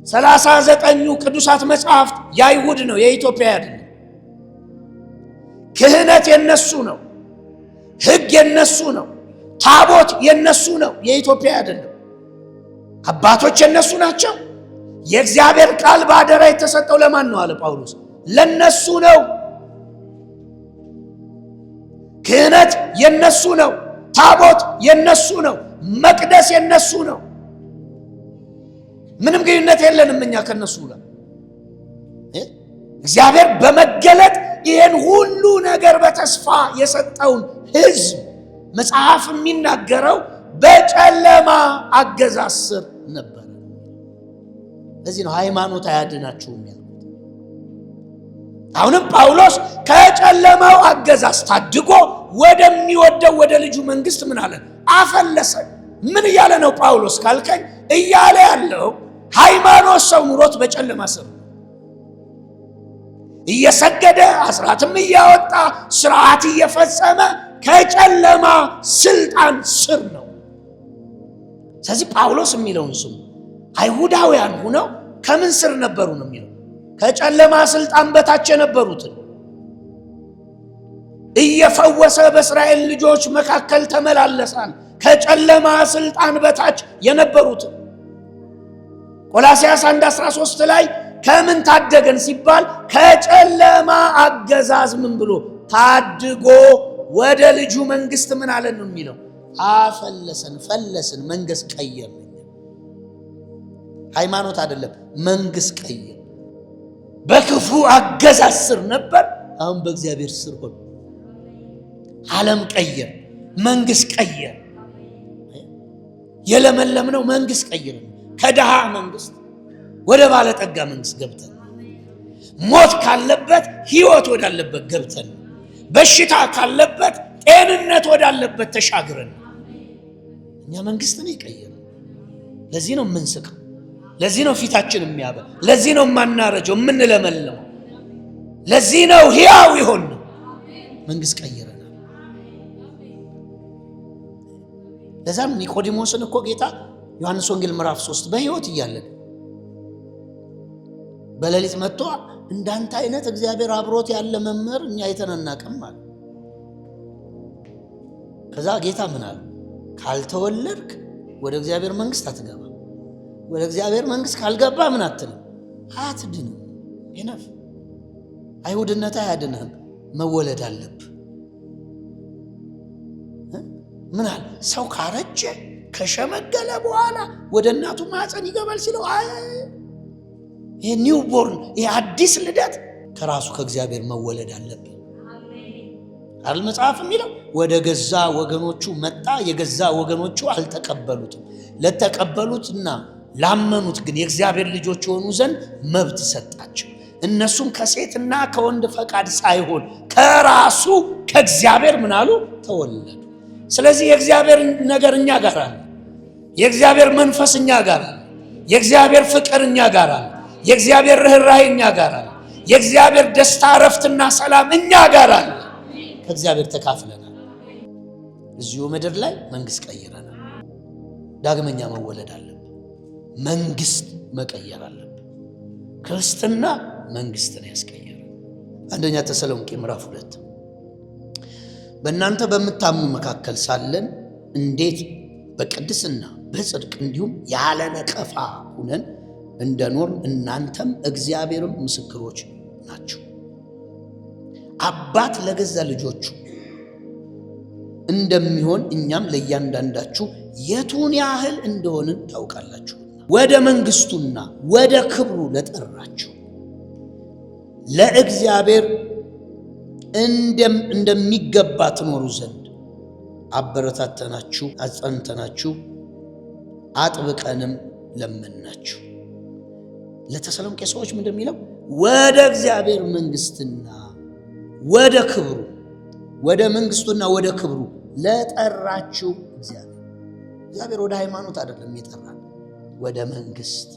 39ኙ ቅዱሳት መጽሐፍት የአይሁድ ነው፣ የኢትዮጵያ አይደለም። ክህነት የነሱ ነው፣ ሕግ የነሱ ነው፣ ታቦት የነሱ ነው፣ የኢትዮጵያ አይደለም። አባቶች የነሱ ናቸው። የእግዚአብሔር ቃል ባደራ የተሰጠው ለማን ነው አለ ጳውሎስ? ለነሱ ነው። ክህነት የነሱ ነው፣ ታቦት የነሱ ነው፣ መቅደስ የነሱ ነው። ምንም ግንኙነት የለንም እኛ ከነሱ ጋር። እግዚአብሔር በመገለጥ ይህን ሁሉ ነገር በተስፋ የሰጠውን ሕዝብ መጽሐፍ የሚናገረው በጨለማ አገዛዝ ስር ነበር። ለዚህ ነው ሃይማኖት አያድናችሁም ያሉት። አሁንም ጳውሎስ ከጨለማው አገዛዝ ታድጎ ወደሚወደው ወደ ልጁ መንግስት ምን አለ? አፈለሰ። ምን እያለ ነው ጳውሎስ ካልከኝ፣ እያለ ያለው ሃይማኖት ሰው ኑሮት በጨለማ ስር እየሰገደ አስራትም እያወጣ ስርዓት እየፈጸመ ከጨለማ ስልጣን ስር ነው። ስለዚህ ጳውሎስ የሚለውን ስሙ። አይሁዳውያን ሆነው ከምን ስር ነበሩ ነው የሚለው? ከጨለማ ስልጣን በታች የነበሩትን እየፈወሰ በእስራኤል ልጆች መካከል ተመላለሳል። ከጨለማ ስልጣን በታች የነበሩትን ቆላስይስ 1:13 ላይ ከምን ታደገን ሲባል ከጨለማ አገዛዝ ምን ብሎ ታድጎ ወደ ልጁ መንግስት ምን አለን ነው የሚለው? አፈለሰን፣ ፈለስን፣ መንግስት ቀየርን። ሃይማኖት አይደለም፣ መንግስት ቀየር። በክፉ አገዛዝ ስር ነበር፣ አሁን በእግዚአብሔር ስር ሆነ። ዓለም ቀየር፣ መንግስት ቀየር። የለመለምነው መንግስት ቀየር። ከድሃ መንግስት ወደ ባለጠጋ መንግስት ገብተን፣ ሞት ካለበት ህይወት ወዳለበት ገብተን፣ በሽታ ካለበት ጤንነት ወዳለበት ተሻግረን እኛ መንግስትን ይቀየር። ለዚህ ነው የምንስቀው፣ ለዚህ ነው ፊታችን የሚያበራ፣ ለዚህ ነው የማናረጀው የምንለመልመው፣ ለዚህ ነው ሕያው የሆነው። መንግስት ቀይረናል። ለዛ ነው ኒቆዲሞስን እኮ ጌታ ዮሐንስ ወንጌል ምዕራፍ 3 በሕይወት እያለን በሌሊት መጥቶ እንዳንተ አይነት እግዚአብሔር አብሮት ያለ መምህር እኛ አይተናናቅም ማለት። ከዛ ጌታ ምን አለ? ካልተወለድክ ወደ እግዚአብሔር መንግስት አትገባ። ወደ እግዚአብሔር መንግስት ካልገባ ምን አትልም? አትድንም። ይነፍ አይሁድነት አያድንህም። መወለድ አለብህ። ምን አለ? ሰው ካረጀ ከሸመገለ በኋላ ወደ እናቱ ማህፀን ይገባል ሲለው ይሄ ኒውቦርን፣ ይሄ አዲስ ልደት ከራሱ ከእግዚአብሔር መወለድ አለብህ አይደል? መጽሐፍ የሚለው ወደ ገዛ ወገኖቹ መጣ፣ የገዛ ወገኖቹ አልተቀበሉትም። ለተቀበሉትና ላመኑት ግን የእግዚአብሔር ልጆች የሆኑ ዘንድ መብት ሰጣቸው። እነሱም ከሴትና ከወንድ ፈቃድ ሳይሆን ከራሱ ከእግዚአብሔር ምን አሉ? ተወለዱ። ስለዚህ የእግዚአብሔር ነገር እኛ ጋር አለ። የእግዚአብሔር መንፈስ እኛ ጋር አለ። የእግዚአብሔር ፍቅር እኛ ጋር አለ። የእግዚአብሔር ርኅራኄ እኛ ጋር አለ። የእግዚአብሔር ደስታ፣ ረፍትና ሰላም እኛ ጋር አለ። ከእግዚአብሔር ተካፍለናል። እዚሁ ምድር ላይ መንግስት ቀይረናል። ዳግመኛ መወለድ አለብን። መንግስት መቀየር አለብን። ክርስትና መንግስትን ያስቀየረ። አንደኛ ተሰሎንቄ ምዕራፍ 2 በእናንተ በምታምኑ መካከል ሳለን እንዴት በቅድስና በጽድቅ እንዲሁም ያለ ነቀፋ ሁነን እንደኖር እናንተም እግዚአብሔርም ምስክሮች ናችሁ። አባት ለገዛ ልጆቹ እንደሚሆን እኛም ለእያንዳንዳችሁ የቱን ያህል እንደሆንን ታውቃላችሁና ወደ መንግስቱና ወደ ክብሩ ለጠራችሁ ለእግዚአብሔር እንደሚገባ ትኖሩ ዘንድ አበረታተናችሁ፣ አጸንተናችሁ፣ አጥብቀንም ለመናችሁ። ለተሰሎንቄ ሰዎች ምንድን የሚለው? ወደ እግዚአብሔር መንግስትና ወደ ክብሩ፣ ወደ መንግስቱና ወደ ክብሩ ለጠራችሁ እግዚአብሔር ወደ ሃይማኖት አይደለም የጠራን፣ ወደ መንግስት።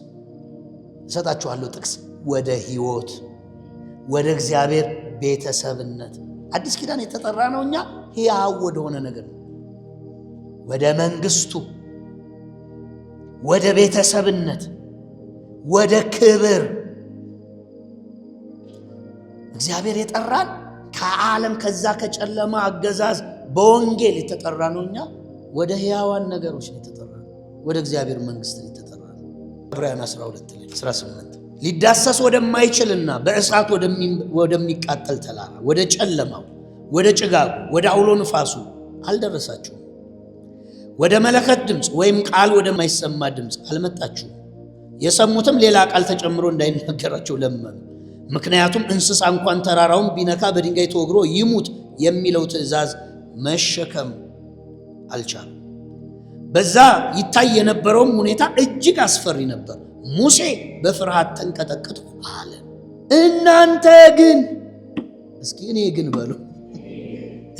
እሰጣችኋለሁ ጥቅስ። ወደ ህይወት፣ ወደ እግዚአብሔር ቤተሰብነት። አዲስ ኪዳን የተጠራ ነው እኛ ሕያው ወደሆነ ነገር ነው። ወደ መንግስቱ፣ ወደ ቤተሰብነት፣ ወደ ክብር እግዚአብሔር የጠራን ከዓለም ከዛ ከጨለማ አገዛዝ በወንጌል የተጠራ ነው። እኛ ወደ ሕያዋን ነገሮች ነው የተጠራ ነው። ወደ እግዚአብሔር መንግሥት ነው የተጠራ ነው። ዕብራውያን 12:18 ሊዳሰስ ወደማይችልና በእሳት ወደሚቃጠል ተራራ፣ ወደ ጨለማው፣ ወደ ጭጋጉ፣ ወደ አውሎ ንፋሱ አልደረሳችሁም። ወደ መለከት ድምፅ ወይም ቃል ወደማይሰማ ድምፅ አልመጣችሁም። የሰሙትም ሌላ ቃል ተጨምሮ እንዳይናገራቸው ለመኑ። ምክንያቱም እንስሳ እንኳን ተራራውን ቢነካ በድንጋይ ተወግሮ ይሙት የሚለው ትእዛዝ መሸከም አልቻሉም። በዛ ይታይ የነበረውም ሁኔታ እጅግ አስፈሪ ነበር። ሙሴ በፍርሃት ተንቀጠቀጥኩ አለ። እናንተ ግን እስኪ እኔ ግን በሉ፣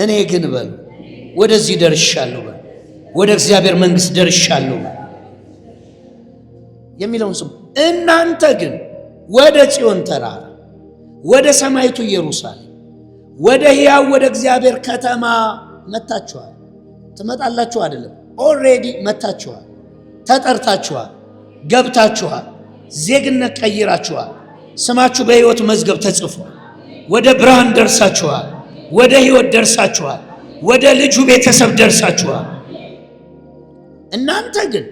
እኔ ግን በሉ፣ ወደዚህ ደርሻለሁ በሉ፣ ወደ እግዚአብሔር መንግሥት ደርሻለሁ የሚለውን ስሙ። እናንተ ግን ወደ ጽዮን ተራራ፣ ወደ ሰማይቱ ኢየሩሳሌም፣ ወደ ሕያው ወደ እግዚአብሔር ከተማ መጣችኋል። ትመጣላችሁ አይደለም፣ ኦልሬዲ መጣችኋል። ተጠርታችኋል፣ ገብታችኋል፣ ዜግነት ቀይራችኋል። ስማችሁ በሕይወት መዝገብ ተጽፏል። ወደ ብርሃን ደርሳችኋል። ወደ ሕይወት ደርሳችኋል። ወደ ልጁ ቤተሰብ ደርሳችኋል። እናንተ ግን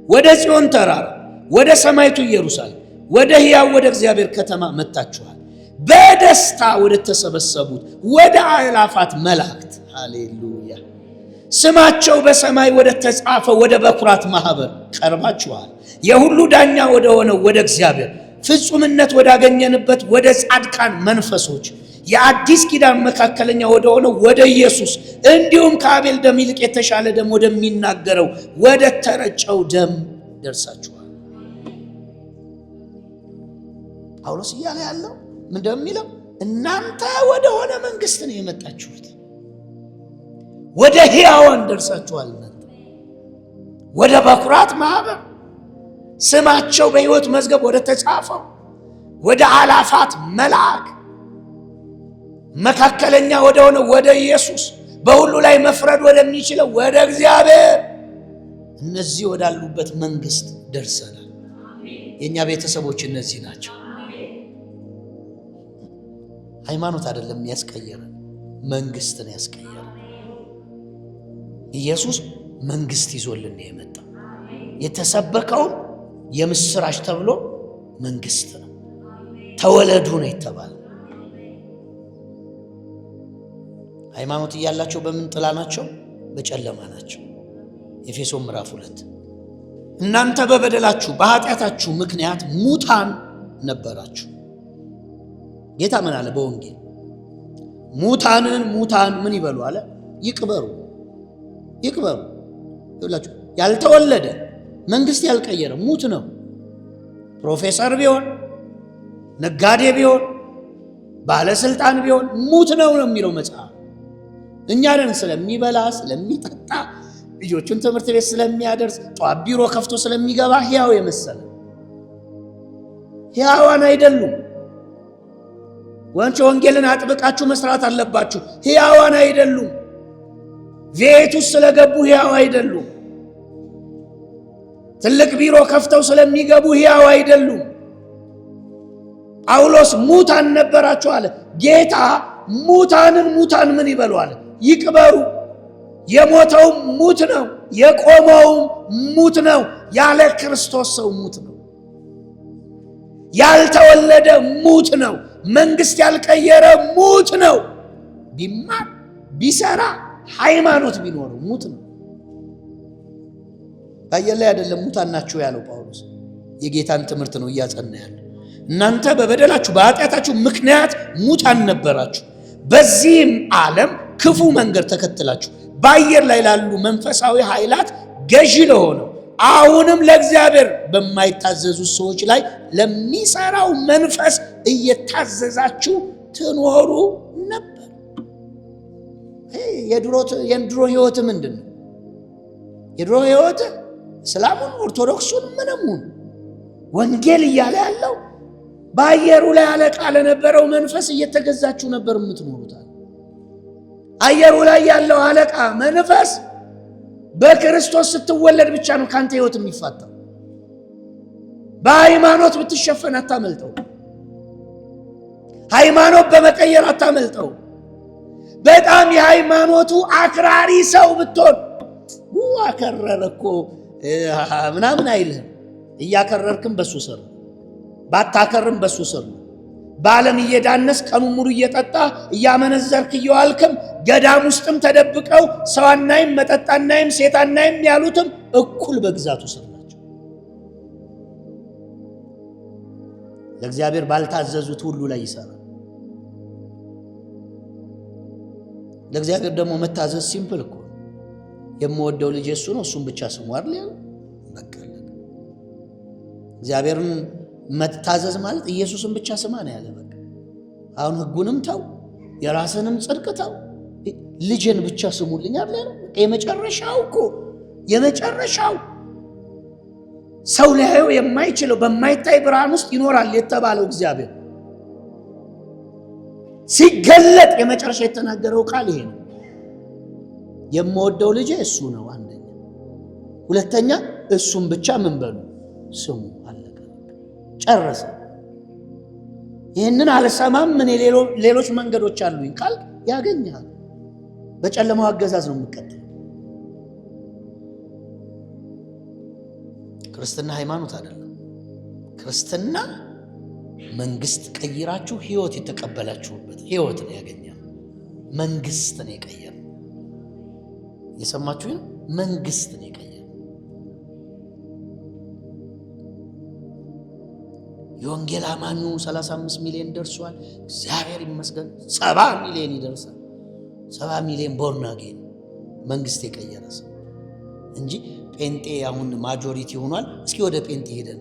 ወደ ጽዮን ተራራ፣ ወደ ሰማይቱ ኢየሩሳሌም፣ ወደ ሕያው ወደ እግዚአብሔር ከተማ መጣችኋል። በደስታ ወደ ተሰበሰቡት ወደ አእላፋት መላእክት፣ ሃሌሉያ፣ ስማቸው በሰማይ ወደ ተጻፈ ወደ በኩራት ማህበር ቀርባችኋል። የሁሉ ዳኛ ወደ ሆነው ወደ እግዚአብሔር ፍጹምነት ወዳገኘንበት ወደ ጻድቃን መንፈሶች የአዲስ ኪዳን መካከለኛ ወደ ሆነው ወደ ኢየሱስ እንዲሁም ከአቤል ደም ይልቅ የተሻለ ደም ወደሚናገረው ወደ ተረጨው ደም ደርሳችኋል። ጳውሎስ እያለ ያለው ምን እንደሚለው እናንተ ወደ ሆነ መንግሥት ነው የመጣችሁት። ወደ ሕያዋን ደርሳችኋል። ወደ በኩራት ማህበር ስማቸው በሕይወት መዝገብ ወደ ተጻፈው ወደ አላፋት መልአክ መካከለኛ ወደ ሆነው ወደ ኢየሱስ በሁሉ ላይ መፍረድ ወደሚችለው ወደ እግዚአብሔር እነዚህ ወዳሉበት መንግሥት ደርሰናል። የእኛ ቤተሰቦች እነዚህ ናቸው። ሃይማኖት አይደለም ያስቀየረን፣ መንግሥትን ያስቀየረን። ኢየሱስ መንግሥት ይዞልን የመጣ የተሰበከው የምስራች ተብሎ መንግሥት ነው። ተወለዱ ነው የተባለ። ሃይማኖት እያላቸው በምን ጥላ ናቸው? በጨለማ ናቸው። ኤፌሶን ምዕራፍ 2 እናንተ በበደላችሁ በኃጢአታችሁ ምክንያት ሙታን ነበራችሁ። ጌታ ምን አለ በወንጌል? ሙታንን ሙታን ምን ይበሉ አለ? ይቅበሩ፣ ይቅበሩ። ይላችሁ ያልተወለደ መንግሥት ያልቀየረ ሙት ነው። ፕሮፌሰር ቢሆን ነጋዴ ቢሆን ባለስልጣን ቢሆን ሙት ነው የሚለው መጽሐፍ። እኛ ነን ስለሚበላ ስለሚጠጣ ልጆቹን ትምህርት ቤት ስለሚያደርስ ጧት ቢሮ ከፍቶ ስለሚገባ ሕያው የመሰለ ሕያዋን አይደሉም። ወንጌልን አጥብቃችሁ መስራት አለባችሁ። ሕያዋን አይደሉም። ቤት ውስጥ ስለገቡ ሕያው አይደሉም። ትልቅ ቢሮ ከፍተው ስለሚገቡ ሕያው አይደሉም። ጳውሎስ ሙታን ነበራችሁ አለ። ጌታ ሙታንን ሙታን ምን ይበሉ አለ? ይቅበሩ። የሞተውም ሙት ነው፣ የቆመውም ሙት ነው። ያለ ክርስቶስ ሰው ሙት ነው። ያልተወለደ ሙት ነው። መንግሥት ያልቀየረ ሙት ነው። ቢማር ቢሰራ ሃይማኖት ቢኖረው ሙት ነው። ባየር ላይ አይደለም ሙታን ናችሁ ያለው ጳውሎስ። የጌታን ትምህርት ነው እያጸና ያለው። እናንተ በበደላችሁ በኃጢአታችሁ ምክንያት ሙታን ነበራችሁ፣ በዚህም ዓለም ክፉ መንገድ ተከትላችሁ በአየር ላይ ላሉ መንፈሳዊ ኃይላት ገዢ ለሆነው አሁንም ለእግዚአብሔር በማይታዘዙ ሰዎች ላይ ለሚሰራው መንፈስ እየታዘዛችሁ ትኖሩ ነበር። የድሮ ህይወት ምንድን ነው? የድሮ ህይወት እስላሙን ኦርቶዶክሱን ምንሙን ወንጌል እያለ ያለው በአየሩ ላይ አለቃ ለነበረው መንፈስ እየተገዛችሁ ነበር የምትኖሩታል። አየሩ ላይ ያለው አለቃ መንፈስ በክርስቶስ ስትወለድ ብቻ ነው ካንተ ህይወት የሚፋታው። በሃይማኖት ብትሸፈን አታመልጠው። ሃይማኖት በመቀየር አታመልጠው። በጣም የሃይማኖቱ አክራሪ ሰው ብትሆን አከረረ እኮ ምናምን አይልህም። እያከረርክም በሱ ስር፣ ባታከርም በሱ ስር። በዓለም እየዳነስ ቀኑን ሙሉ እየጠጣ እያመነዘርክ እየዋልክም ገዳም ውስጥም ተደብቀው ሰው አናይም፣ መጠጥ አናይም፣ ሴት አናይም ያሉትም እኩል በግዛቱ ስር ናቸው። ለእግዚአብሔር ባልታዘዙት ሁሉ ላይ ይሰራል። ለእግዚአብሔር ደግሞ መታዘዝ ሲምፕል እኮ። የምወደው ልጅ እሱ ነው፣ እሱን ብቻ ስሙ አይደል ያለው። በቃ እግዚአብሔርን መታዘዝ ማለት ኢየሱስን ብቻ ስማ ነው ያለ። በቃ አሁን ሕጉንም ተው፣ የራስንም ጽድቅ ተው፣ ልጅን ብቻ ስሙልኝ አይደል? የመጨረሻው እኮ የመጨረሻው ሰው ሊያየው የማይችለው በማይታይ ብርሃን ውስጥ ይኖራል የተባለው እግዚአብሔር ሲገለጥ የመጨረሻ የተናገረው ቃል ይሄ ነው። የምወደው ልጅ እሱ ነው አንደኛ። ሁለተኛ እሱም ብቻ ምን በሉ ስሙ። አለቀ፣ ጨረሰ። ይህንን አልሰማም ምን ሌሎች መንገዶች አሉኝ ቃል ያገኛል። በጨለማው አገዛዝ ነው የምቀጥለው። ክርስትና ሃይማኖት አይደለም። ክርስትና መንግስት ቀይራችሁ ህይወት የተቀበላችሁበት ህይወት ነው ያገኛል። መንግስት ነው የቀየረ። የሰማችሁ ነው። መንግስት ነው የቀየረ። የወንጌል አማኙ 35 ሚሊዮን ደርሷል። እግዚአብሔር ይመስገን። 70 ሚሊዮን ይደርሳል። 70 ሚሊዮን ቦርን አጌን መንግስት የቀየረ ሰው እንጂ ጴንጤ አሁን ማጆሪቲ ሆኗል። እስኪ ወደ ጴንጤ ሄደን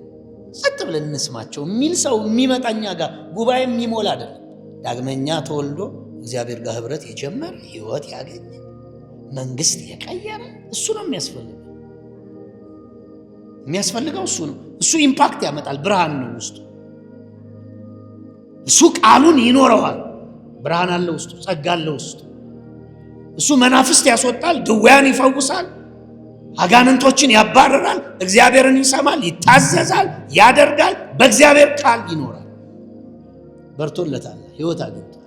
ሰጥ ብለን እንስማቸው የሚል ሰው የሚመጣኛ ጋር ጉባኤ የሚሞላ አይደለም። ዳግመኛ ተወልዶ እግዚአብሔር ጋር ህብረት የጀመረ ህይወት ያገኘ መንግስት የቀየረ እሱ ነው የሚያስፈልገው እሱ ነው። እሱ ኢምፓክት ያመጣል። ብርሃን ነው ውስጡ። እሱ ቃሉን ይኖረዋል። ብርሃን አለ ውስጡ፣ ጸጋ አለ ውስጡ። እሱ መናፍስት ያስወጣል፣ ድውያን ይፈውሳል፣ አጋንንቶችን ያባረራል፣ እግዚአብሔርን ይሰማል፣ ይታዘዛል፣ ያደርጋል፣ በእግዚአብሔር ቃል ይኖራል። በርቶለታል፣ ህይወት አግኝቷል።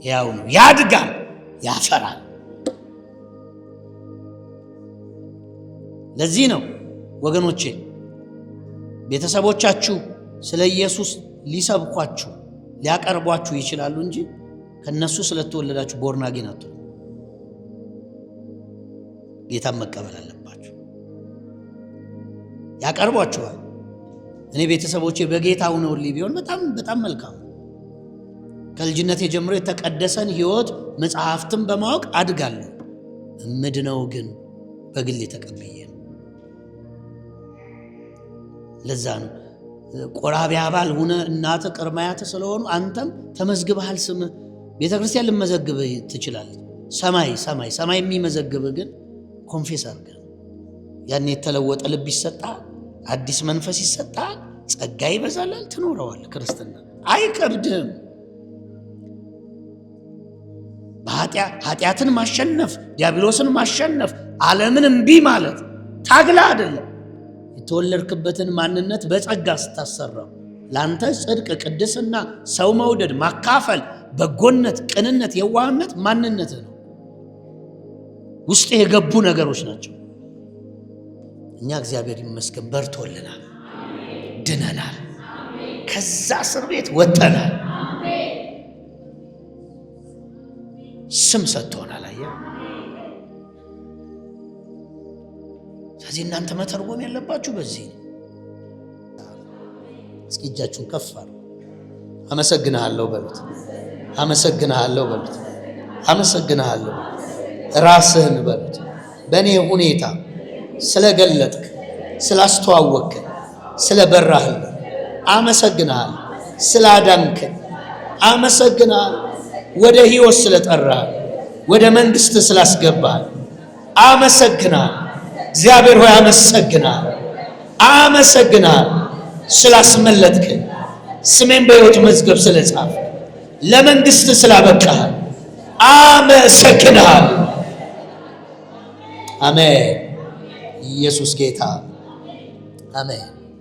ያው ነው፣ ያድጋል፣ ያፈራል። ለዚህ ነው ወገኖቼ ቤተሰቦቻችሁ ስለ ኢየሱስ ሊሰብኳችሁ ሊያቀርቧችሁ ይችላሉ እንጂ ከነሱ ስለተወለዳችሁ ቦርን አጌን አትሆኑ። ጌታን መቀበል አለባችሁ። ያቀርቧችኋል። እኔ ቤተሰቦቼ በጌታ ሆነውልኝ ቢሆን በጣም በጣም መልካም። ከልጅነት ጀምሮ የተቀደሰን ህይወት መጽሐፍትን በማወቅ አድጋለሁ። እምድነው ግን በግል ተቀበየ። ለዛ ነው ቆራቢ አባል ሆነ እናተ ቅርማያተ ስለሆኑ አንተም ተመዝግበሃል። ስም ቤተክርስቲያን ልመዘግብህ ትችላለህ። ሰማይ የሚመዘግብህ ግን ኮንፌስ አድርገህ ያን የተለወጠ ልብ ይሰጣል፣ አዲስ መንፈስ ይሰጣል፣ ጸጋ ይበዛላል፣ ትኖረዋል። ክርስትና አይከብድም። ኃጢአትን ማሸነፍ፣ ዲያብሎስን ማሸነፍ፣ ዓለምን እምቢ ማለት ታግላ አይደለም። የተወለድክበትን ማንነት በጸጋ ስታሰራው ላንተ ጽድቅ፣ ቅድስና፣ ሰው መውደድ፣ ማካፈል፣ በጎነት፣ ቅንነት፣ የዋህነት ማንነት ነው። ውስጥ የገቡ ነገሮች ናቸው። እኛ እግዚአብሔር ይመስገን በርቶልናል፣ ድነናል፣ ከዛ እስር ቤት ወጥተናል፣ ስም ሰጥቶናል። አየህ። ስለዚህ እናንተ መተርጎም ያለባችሁ በዚህ ነው። እስኪ እጃችሁን ከፍ አድርጉ። አመሰግንሃለሁ በሉት። አመሰግንሃለሁ በሉት። አመሰግንሃለሁ ራስህን በሉት። በእኔ ሁኔታ ስለገለጥክ፣ ስላስተዋወቅክ፣ ስለበራህልኝ አመሰግንሃለሁ። ስላዳንክ አመሰግንሃለሁ። ወደ ሕይወት ስለጠራህ፣ ወደ መንግሥት ስላስገባህ አመሰግንሃለሁ። እግዚአብሔር ሆይ አመሰግንሃለሁ። አመሰግንሃለሁ ስላስመለጥክ፣ ስሜን በሕይወት መዝገብ ስለጻፍክ፣ ለመንግሥት ስላበቃህ አመሰግንሃለሁ። አሜን። ኢየሱስ ጌታ። አሜን።